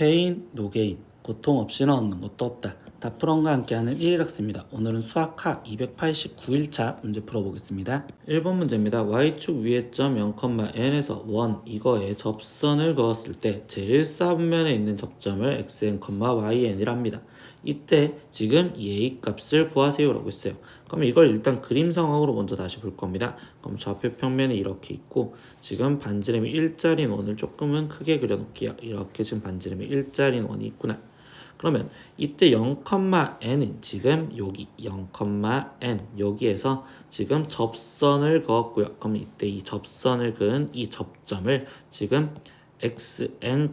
페인, 노게인, 고통 없이는 얻는 것도 없다. 다프런과 함께하는 1일학습니다. 오늘은 수학하 289일차 문제 풀어보겠습니다. 1번 문제입니다. y축 위의 점 0,n에서 1 이거에 접선을 그었을 때 제1사분면에 있는 접점을 xn, yn이랍니다. 이때 지금 a 값을 구하세요 라고 했어요. 그럼 이걸 일단 그림상으로 먼저 다시 볼 겁니다. 그럼 좌표 평면이 이렇게 있고 지금 반지름이 일자리 원을 조금은 크게 그려놓을게요. 이렇게 지금 반지름이 일자리 원이 있구나. 그러면 이때 0,n은 지금 여기 0,n 여기에서 지금 접선을 그었고요. 그럼 이때 이 접선을 그은 이 접점을 지금 xn,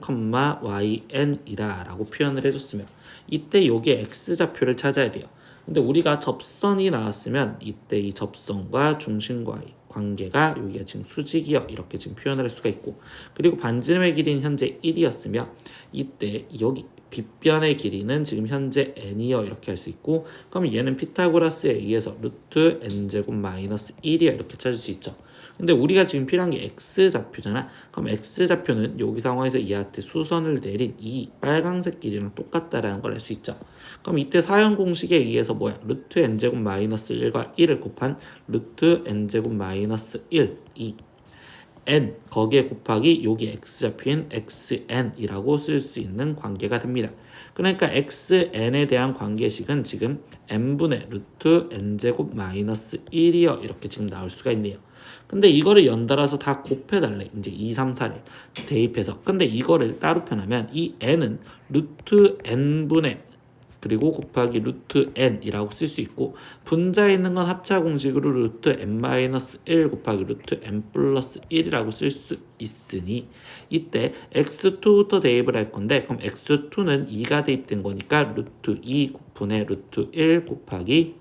yn이다 라고 표현을 해줬으면 이때 여기에 x좌표를 찾아야 돼요. 근데 우리가 접선이 나왔으면 이때 이 접선과 중심과의 관계가 여기가 지금 수직이요 이렇게 지금 표현을 할 수가 있고, 그리고 반지름의 길이는 현재 1이었으며 이때 여기 빗변의 길이는 지금 현재 n이요 이렇게 할 수 있고, 그럼 얘는 피타고라스에 의해서 루트 n제곱 마이너스 1이요 이렇게 찾을 수 있죠. 근데 우리가 지금 필요한 게 x좌표잖아. 그럼 x좌표는 여기 상황에서 이하한테 수선을 내린 이 빨강색 길이랑 똑같다라는 걸 알 수 있죠. 그럼 이때 사형 공식에 의해서 뭐야? 루트 n제곱 마이너스 1과 1을 곱한 루트 n제곱 마이너스 1, 2 n 거기에 곱하기 여기 x좌표인 xn이라고 쓸 수 있는 관계가 됩니다. 그러니까 xn에 대한 관계식은 지금 n분의 루트 n제곱 마이너스 1이요 이렇게 지금 나올 수가 있네요. 근데 이거를 연달아서 다 곱해달래. 이제 2, 3, 4를 대입해서. 근데 이거를 따로 표현하면 이 n은 루트 n분의 그리고 곱하기 루트 n이라고 쓸 수 있고, 분자에 있는 건 합차 공식으로 루트 n-1 곱하기 루트 n 플러스 1이라고 쓸 수 있으니 이때 x2부터 대입을 할 건데, 그럼 x2는 2가 대입된 거니까 루트 2 분의 루트 1 곱하기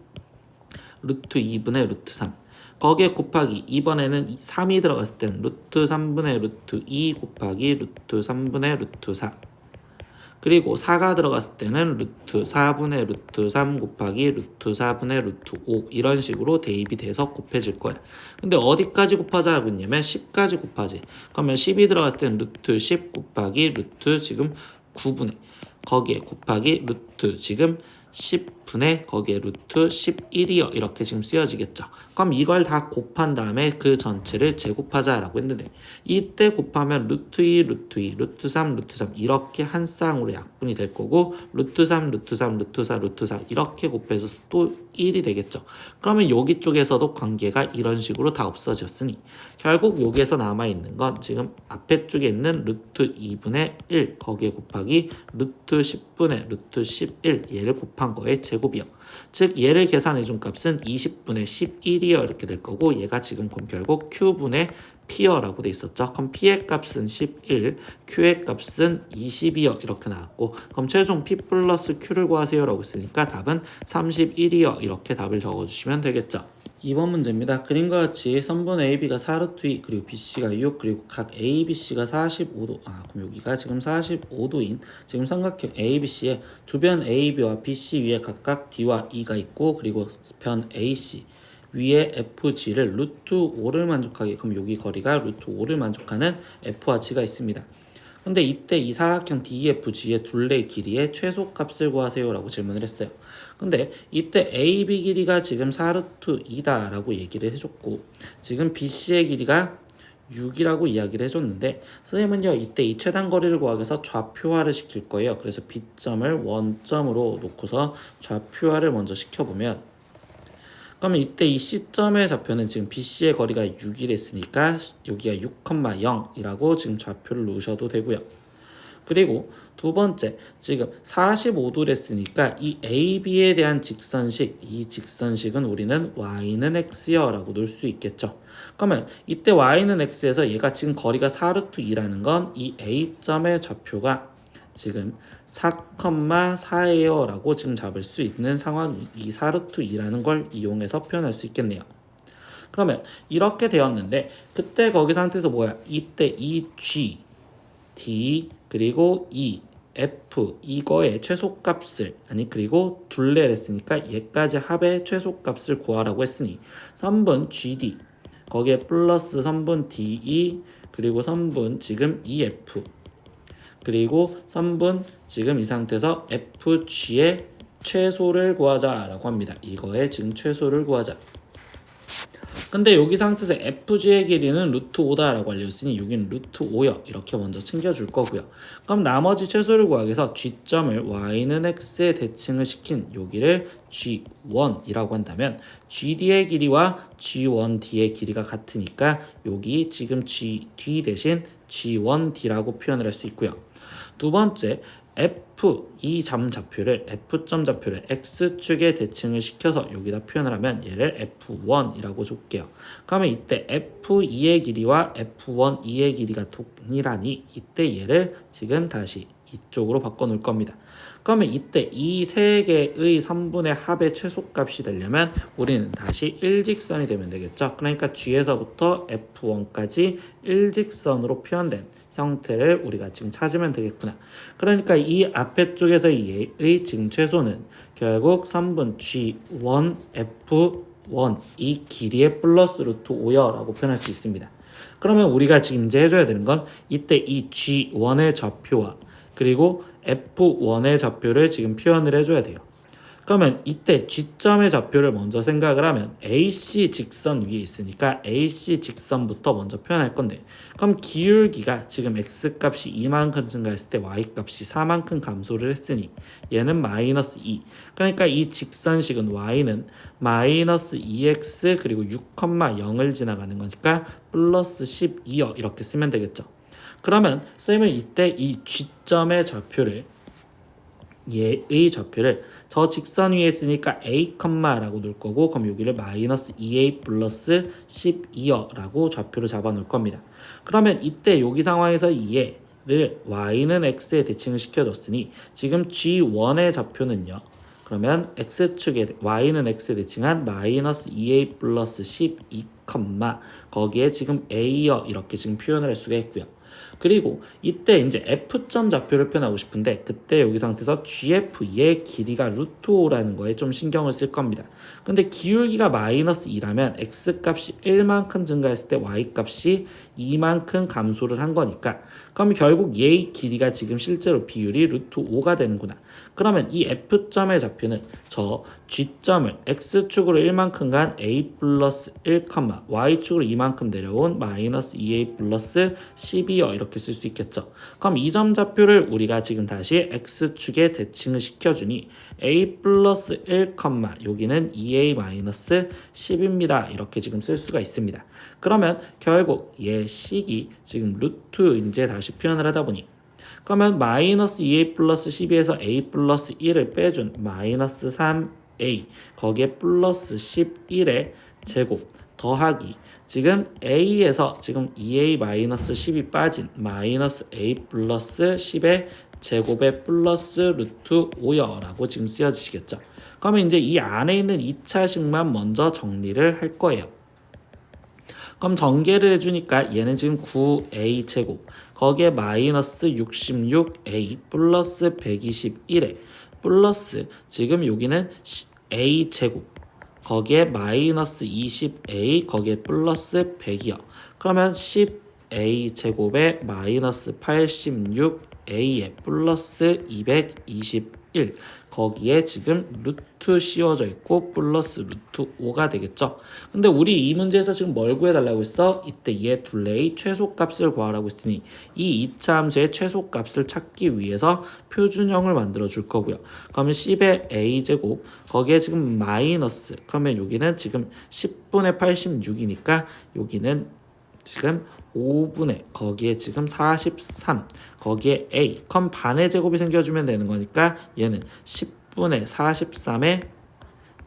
루트 2분의 루트 3 거기에 곱하기 이번에는 3이 들어갔을 때는 루트 3분의 루트 2 곱하기 루트 3분의 루트 4 그리고 4가 들어갔을 때는 루트 4분의 루트 3 곱하기 루트 4분의 루트 5 이런 식으로 대입이 돼서 곱해질 거야. 근데 어디까지 곱하자 하고 있냐면 10까지 곱하지. 그러면 10이 들어갔을 때는 루트 10 곱하기 루트 지금 9분의 거기에 곱하기 루트 지금 10분의 거기에 루트 11이요 이렇게 지금 쓰여지겠죠. 그럼 이걸 다 곱한 다음에 그 전체를 제곱하자 라고 했는데, 이때 곱하면 루트 2, 루트 2, 루트 3, 루트 3 이렇게 한 쌍으로 약분이 될 거고, 루트 3, 루트 3, 루트 4, 루트 4 이렇게 곱해서 또 1이 되겠죠. 그러면 여기 쪽에서도 관계가 이런 식으로 다 없어졌으니 결국 여기에서 남아있는 건 지금 앞에 쪽에 있는 루트 2분의 1 거기에 곱하기 루트 10분의 루트 11 얘를 곱한 거의 제곱이요. 즉 얘를 계산해 준 값은 20분의 11이요 이렇게 될 거고, 얘가 지금 그럼 결국 q분의 p여라고 돼 있었죠. 그럼 p의 값은 11, q의 값은 20이요 이렇게 나왔고, 그럼 최종 p 플러스 q를 구하세요 라고 했으니까 답은 31이요 이렇게 답을 적어주시면 되겠죠. 2번 문제입니다. 그림과 같이 선분 AB가 4루트 2 그리고 BC가 6 그리고 각 ABC가 45도 그럼 여기가 지금 45도인 지금 삼각형 ABC에 주변 AB와 BC 위에 각각 D와 E가 있고, 그리고 편 AC 위에 FG를 루트 5를 만족하게, 그럼 여기 거리가 루트 5를 만족하는 F와 G가 있습니다. 근데 이때 이 사각형 DFG의 둘레 길이의 최소값을 구하세요 라고 질문을 했어요. 근데 이때 AB 길이가 지금 4루트 2다 라고 얘기를 해줬고, 지금 BC의 길이가 6이라고 이야기를 해줬는데, 선생님은요 이때 이 최단 거리를 구하기 위해서 좌표화를 시킬 거예요. 그래서 B점을 원점으로 놓고서 좌표화를 먼저 시켜보면, 그러면 이때 이 C점의 좌표는 지금 BC의 거리가 6이랬으니까 여기가 6,0이라고 지금 좌표를 놓으셔도 되고요. 그리고 두 번째, 지금 45도랬으니까 이 AB에 대한 직선식, 이 직선식은 우리는 y는 x요 라고 놓을 수 있겠죠. 그러면 이때 y는 x에서 얘가 지금 거리가 4루트 2라는 건 이 A점의 좌표가 지금 4,4예요 라고 지금 잡을 수 있는 상황이 이 4루트 2라는 걸 이용해서 표현할 수 있겠네요. 그러면 이렇게 되었는데, 그때 거기 상태에서 뭐야? 이때 이 G, D 그리고 E, F 이거의 최소값을 그리고 둘레를 했으니까 얘까지 합의 최소값을 구하라고 했으니 선분 GD 거기에 플러스 선분 DE 그리고 선분 지금 EF 그리고 3분 지금 이 상태에서 FG의 최소를 구하자라고 합니다. 이거의 지금 최소를 구하자. 근데 여기 상태에서 FG의 길이는 루트 5다라고 알려있으니 여기는 루트 5요. 이렇게 먼저 챙겨줄 거고요. 그럼 나머지 최소를 구하기 위해서 G점을 Y는 X에 대칭을 시킨 여기를 G1이라고 한다면 GD의 길이와 G1D의 길이가 같으니까 여기 지금 GD 대신 G1D라고 표현을 할 수 있고요. 두 번째, F 이 점 좌표를 F점 좌표를 X축에 대칭을 시켜서 여기다 표현을 하면 얘를 F1이라고 줄게요. 그러면 이때 F2의 길이와 F1 2의 길이가 동일하니 이때 얘를 지금 다시 이쪽으로 바꿔 놓을 겁니다. 그러면 이때 이 세 개의 3분의 합의 최소값이 되려면 우리는 다시 일직선이 되면 되겠죠. 그러니까 G에서부터 F1까지 일직선으로 표현된 형태를 우리가 지금 찾으면 되겠구나. 그러니까 이 앞에 쪽에서 얘의 지금 최소는 결국 3분 G1 F1 이 길이의 플러스 루트 5여 라고 표현할 수 있습니다. 그러면 우리가 지금 이제 해줘야 되는 건 이때 이 G1의 좌표와 그리고 F1의 좌표를 지금 표현을 해줘야 돼요. 그러면 이때 G점의 좌표를 먼저 생각을 하면 AC 직선 위에 있으니까 AC 직선부터 먼저 표현할 건데 그럼 기울기가 지금 X값이 2만큼 증가했을 때 Y값이 4만큼 감소를 했으니 얘는 마이너스 2 그러니까 이 직선식은 Y는 마이너스 2X 그리고 6,0을 지나가는 거니까 플러스 12여 이렇게 쓰면 되겠죠. 그러면 쌤은 이때 이 G점의 좌표를 얘의 좌표를 저 직선 위에 있으니까 a, 라고 놓을 거고 그럼 여기를 마이너스 2a 플러스 12여 라고 좌표를 잡아 놓을 겁니다. 그러면 이때 여기 상황에서 얘를 y는 x에 대칭을 시켜줬으니 지금 g1의 좌표는요. 그러면 x축에 y는 x에 대칭한 마이너스 2a 플러스 12, 거기에 지금 a여 이렇게 지금 표현을 할 수가 있고요. 그리고 이때 이제 F점 좌표를 표현하고 싶은데 그때 여기 상태에서 GF의 길이가 루트 5라는 거에 좀 신경을 쓸 겁니다. 근데 기울기가 마이너스 2라면 X값이 1만큼 증가했을 때 Y값이 2만큼 감소를 한 거니까 그럼 결국 얘의 길이가 지금 실제로 비율이 루트 5가 되는구나. 그러면 이 F점의 좌표는 저 G점을 X축으로 1만큼 간 A 플러스 1, Y축으로 2만큼 내려온 마이너스 2A 플러스 12여 이렇게 쓸 수 있겠죠. 그럼 이 점 좌표를 우리가 지금 다시 X축에 대칭을 시켜주니 A 플러스 1, 여기는 2A 마이너스 10입니다. 이렇게 지금 쓸 수가 있습니다. 그러면 결국 얘 식이 지금 루트 이제 다시 표현을 하다 보니 그러면 마이너스 2a 플러스 12에서 a 플러스 1을 빼준 마이너스 3a 거기에 플러스 11의 제곱 더하기 지금 a에서 지금 2a 마이너스 10이 빠진 마이너스 a 플러스 10의 제곱의 플러스 루트 5여라고 지금 쓰여주시겠죠. 그러면 이제 이 안에 있는 2차식만 먼저 정리를 할 거예요. 그럼 전개를 해주니까 얘는 지금 9a 제곱 거기에 마이너스 66a 플러스 121에 플러스 지금 여기는 a 제곱 거기에 마이너스 20a 거기에 플러스 100이요. 그러면 10a 제곱에 마이너스 86a에 플러스 221 거기에 지금 루트 씌워져 있고 플러스 루트 5가 되겠죠. 근데 우리 이 문제에서 지금 뭘 구해달라고 했어? 이때 얘 둘레의 최소값을 구하라고 했으니 이 2차 함수의 최소값을 찾기 위해서 표준형을 만들어 줄 거고요. 그러면 10의 a제곱 거기에 지금 마이너스 그러면 여기는 지금 10분의 86이니까 여기는 지금 5분의 거기에 지금 43 거기에 a 그럼 반의 제곱이 생겨주면 되는 거니까 얘는 10분의 43의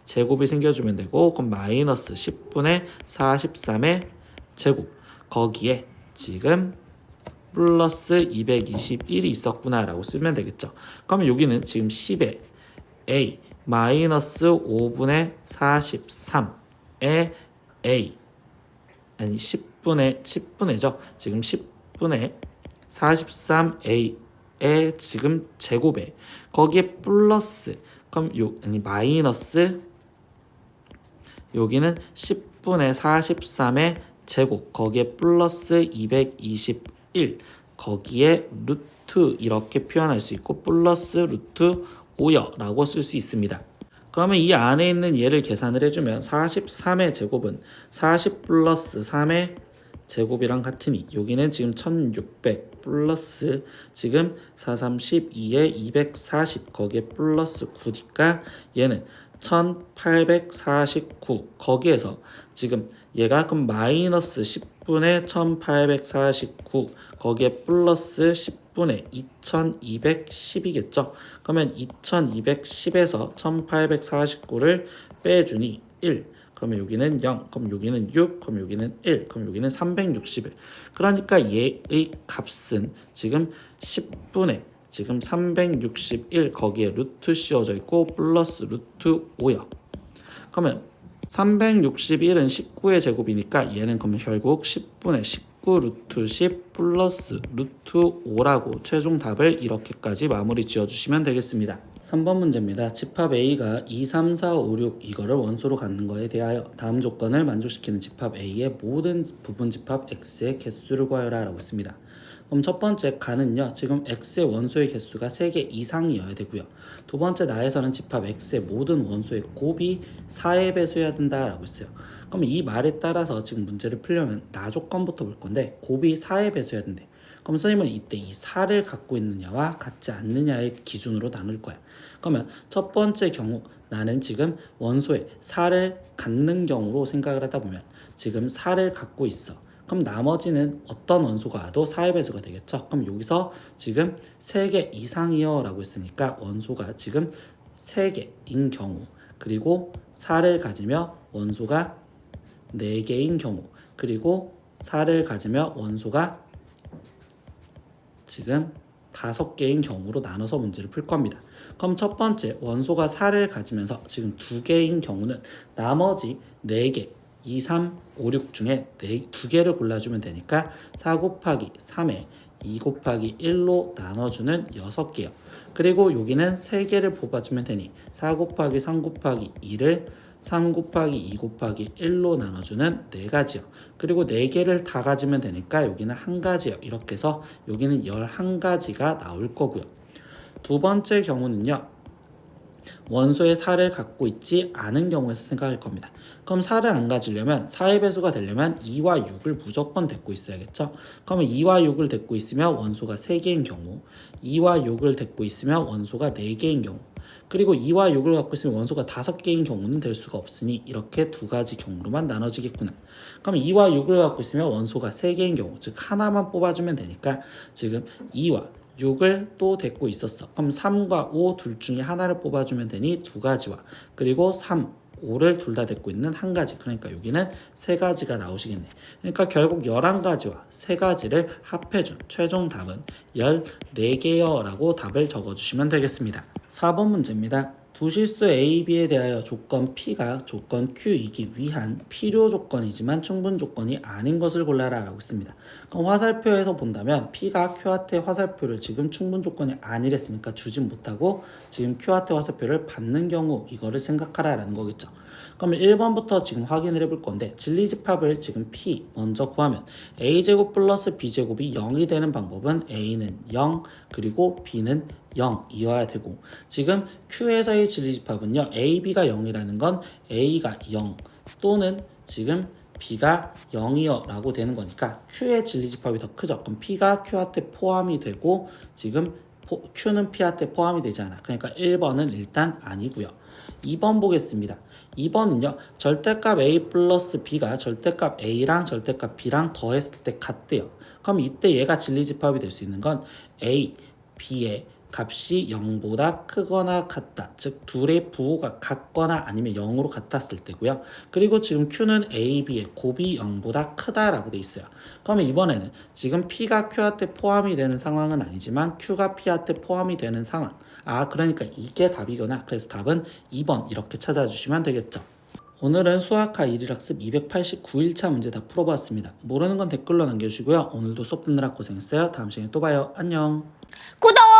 제곱이 생겨주면 되고 그럼 마이너스 10분의 43의 제곱 거기에 지금 플러스 221이 있었구나 라고 쓰면 되겠죠. 그러면 여기는 지금 10의 a 마이너스 5분의 43의 a 아니 10분의죠. 지금 10분의 43a의 지금 제곱에 거기에 플러스 그럼 아니 마이너스 여기는 10분의 43의 제곱 거기에 플러스 221 거기에 루트 이렇게 표현할 수 있고 플러스 루트 5여 라고 쓸 수 있습니다. 그러면 이 안에 있는 얘를 계산을 해주면 43의 제곱은 40 플러스 3의 제곱이랑 같으니 여기는 지금 1600 플러스 지금 432에 240 거기에 플러스 9니까 얘는 1849 거기에서 지금 얘가 그럼 마이너스 10분의 1849 거기에 플러스 10분의 2210이겠죠. 그러면 2210에서 1849를 빼주니 1 그러면 여기는 0, 그럼 여기는 6, 그럼 여기는 1, 그럼 여기는 361. 그러니까 얘의 값은 지금 10분의 지금 361 거기에 루트 씌워져 있고 플러스 루트 5요. 그러면 361은 19의 제곱이니까 얘는 그러면 결국 10분의 19 루트 10 플러스 루트 5라고 최종 답을 이렇게까지 마무리 지어주시면 되겠습니다. 3번 문제입니다. 집합 A가 2, 3, 4, 5, 6 이거를 원소로 갖는 거에 대하여 다음 조건을 만족시키는 집합 A의 모든 부분 집합 X의 개수를 구하여라 라고 했습니다. 그럼 첫 번째 가는요. 지금 X의 원소의 개수가 3개 이상이어야 되고요. 두 번째 나에서는 집합 X의 모든 원소의 곱이 4의 배수여야 된다라고 했어요. 그럼 이 말에 따라서 지금 문제를 풀려면 나 조건부터 볼 건데 곱이 4의 배수여야 된대. 그럼 선생님은 이때 이 4를 갖고 있느냐와 같지 않느냐의 기준으로 나눌 거야. 그러면 첫 번째 경우 나는 지금 원소에 4를 갖는 경우로 생각을 하다 보면 지금 4를 갖고 있어. 그럼 나머지는 어떤 원소가 와도 4의 배수가 되겠죠. 그럼 여기서 지금 3개 이상이요 라고 했으니까 원소가 지금 3개인 경우 그리고 4를 가지며 원소가 4개인 경우 그리고 4를 가지며 원소가 지금 5개인 경우로 나눠서 문제를 풀 겁니다. 그럼 첫 번째 원소가 4를 가지면서 지금 2개인 경우는 나머지 4개 2, 3, 5, 6 중에 2개를 골라주면 되니까 4 곱하기 3에 2 곱하기 1로 나눠주는 6개요. 그리고 여기는 3개를 뽑아주면 되니 4 곱하기 3 곱하기 2를 3 곱하기 2 곱하기 1로 나눠주는 4가지요. 그리고 4개를 다 가지면 되니까 여기는 1가지요. 이렇게 해서 여기는 11가지가 나올 거고요. 두 번째 경우는요. 원소의 4를 갖고 있지 않은 경우에서 생각할 겁니다. 그럼 4를 안 가지려면 4의 배수가 되려면 2와 6을 무조건 데리고 있어야겠죠. 그러면 2와 6을 데리고 있으면 원소가 3개인 경우 2와 6을 데리고 있으면 원소가 4개인 경우 그리고 2와 6을 갖고 있으면 원소가 5개인 경우는 될 수가 없으니 이렇게 2가지 경우로만 나눠지겠구나. 그럼 2와 6을 갖고 있으면 원소가 3개인 경우 즉 하나만 뽑아주면 되니까 지금 2와 6을 또 데리고 있었어. 그럼 3과 5 둘 중에 하나를 뽑아주면 되니 2가지와 그리고 3, 5를 둘 다 데리고 있는 1가지. 그러니까 여기는 3가지가 나오시겠네. 그러니까 결국 11가지와 3가지를 합해준 최종 답은 14개요 라고 답을 적어주시면 되겠습니다. 4번 문제입니다. 두 실수 A, B에 대하여 조건 P가 조건 Q이기 위한 필요 조건이지만 충분 조건이 아닌 것을 골라라 라고 했습니다. 그럼 화살표에서 본다면 P가 Q한테 화살표를 지금 충분 조건이 아니랬으니까 주진 못하고 지금 Q한테 화살표를 받는 경우 이거를 생각하라 라는 거겠죠. 그러면 1번부터 지금 확인을 해볼 건데 진리집합을 지금 P 먼저 구하면 A제곱 플러스 B제곱이 0이 되는 방법은 A는 0 그리고 B는 0이어야 되고 지금 Q에서의 진리집합은요 A, B가 0이라는 건 A가 0 또는 지금 B가 0이요 라고 되는 거니까 Q의 진리집합이 더 크죠. 그럼 P가 Q한테 포함이 되고 지금 Q는 P한테 포함이 되지 않아. 그러니까 1번은 일단 아니고요. 2번 보겠습니다. 2번은요 절대값 A 플러스 B가 절대값 A랑 절대값 B랑 더했을 때 같대요. 그럼 이때 얘가 진리집합이 될 수 있는 건 A, B의 값이 0보다 크거나 같다. 즉 둘의 부호가 같거나 아니면 0으로 같았을 때고요. 그리고 지금 Q는 A, B의 곱이 0보다 크다라고 돼 있어요. 그러면 이번에는 지금 P가 Q한테 포함이 되는 상황은 아니지만 Q가 P한테 포함이 되는 상황. 그러니까 이게 답이구나. 그래서 답은 2번 이렇게 찾아주시면 되겠죠. 오늘은 수학하 1일학습 289일차 문제 다 풀어봤습니다. 모르는 건 댓글로 남겨주시고요. 오늘도 수업 듣느라 고생했어요. 다음 시간에 또 봐요. 안녕. 구독!